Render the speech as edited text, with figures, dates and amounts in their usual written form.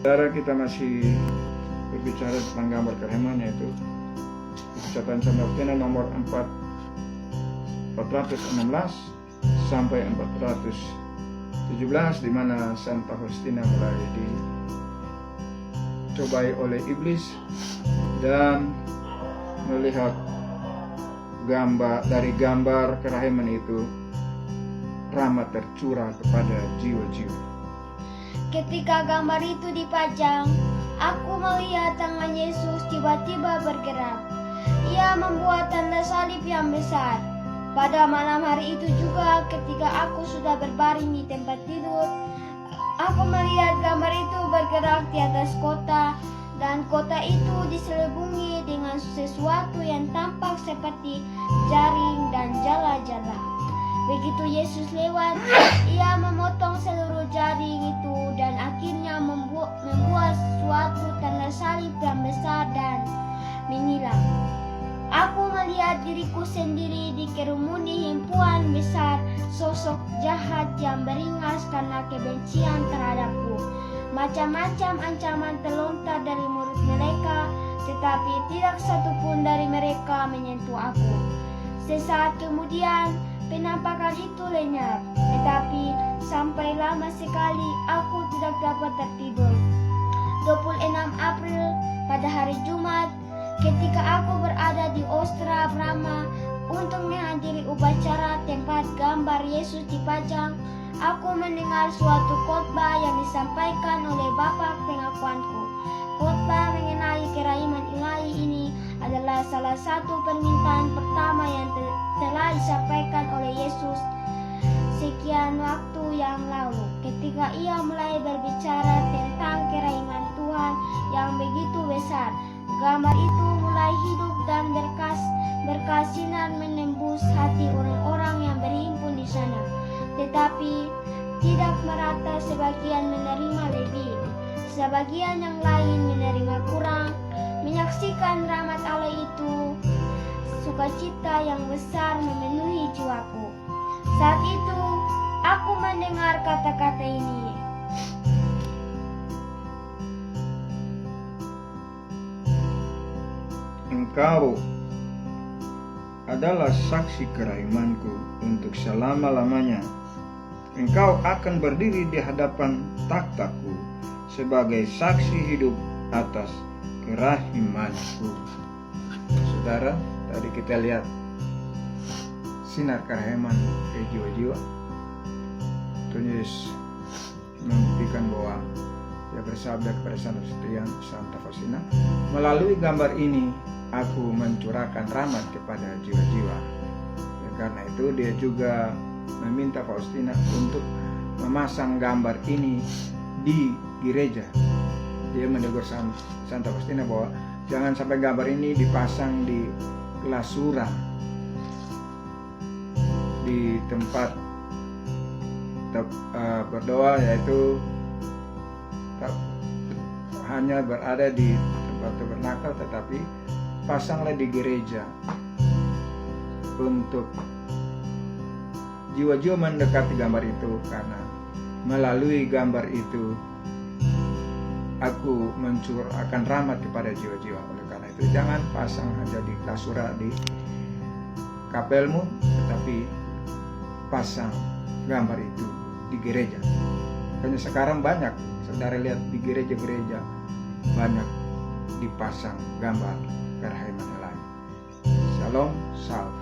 Saudara, kita masih berbicara tentang gambar kerahiman, yaitu ucapan Santa Faustina nomor 416 sampai 417, di mana Santa Faustina mulai dicobai oleh iblis dan melihat dari gambar kerahiman itu rahmat tercurah kepada jiwa-jiwa. Ketika gambar itu dipajang, aku melihat tangan Yesus tiba-tiba bergerak. Ia membuat tanda salib yang besar. Pada malam hari itu juga, ketika aku sudah berbaring di tempat tidur, aku melihat gambar itu bergerak di atas kota, dan kota itu diselubungi dengan sesuatu yang tampak seperti jaring dan jala-jala. Begitu Yesus lewat, ia memotong seluruh jaring itu dan akhirnya membuat suatu tanda salib yang besar dan menghilang. Aku melihat diriku sendiri dikerumuni himpuan besar sosok jahat yang beringas karena kebencian terhadapku. Macam-macam ancaman terlontar dari mulut mereka, tetapi tidak satupun dari mereka menyentuh aku. Sesaat kemudian, penampakan itu lenyap, tetapi sampai lama sekali aku tidak dapat tertidur. 26 April pada hari Jumat, ketika aku berada di Ostra Brahma untuk menghadiri upacara tempat gambar Yesus dipajang, aku mendengar suatu khotbah yang disampaikan oleh Bapak pengakuanku. Khotbah mengenai kerahiman ilahi ini adalah salah satu permintaan pertama yang telah disampaikan oleh Yesus sekian waktu yang lalu, ketika ia mulai berbicara tentang kerahiman Tuhan yang begitu besar. Gambar itu mulai hidup dan berkasinan menembus hati orang-orang yang berhimpun di sana. Tetapi tidak merata, sebagian menerima lebih, sebagian yang lain menerima kurang. Menyaksikan rahmat Allah itu, sukacita yang besar memenuhi jiwaku. Saat itu aku mendengar kata-kata ini, "Engkau adalah saksi kerahimanku untuk selama-lamanya. Engkau akan berdiri di hadapan takhtaku sebagai saksi hidup atas kerahimanku." Saudara, tadi kita lihat sinar kerahiman ke jiwa-jiwa. Tuhan Yesus membuktikan bahwa dia bersabda kepada Santa Faustina, "Melalui gambar ini aku mencurahkan rahmat kepada jiwa-jiwa." Ya, karena itu dia juga meminta Faustina untuk memasang gambar ini di gereja. Dia menegur Santa Faustina bahwa jangan sampai gambar ini dipasang di klasura, di tempat berdoa, yaitu hanya berada di tempat tabernakel, tetapi pasanglah di gereja untuk jiwa-jiwa mendekati gambar itu, karena melalui gambar itu aku mencurahkan rahmat kepada jiwa-jiwa. Oleh karena itu jangan pasang aja di klasura di kapelmu, tetapi pasang gambar itu di gereja. Karena sekarang banyak, saudara lihat di gereja-gereja banyak dipasang gambar kerahiman ilahi. Shalom, salve.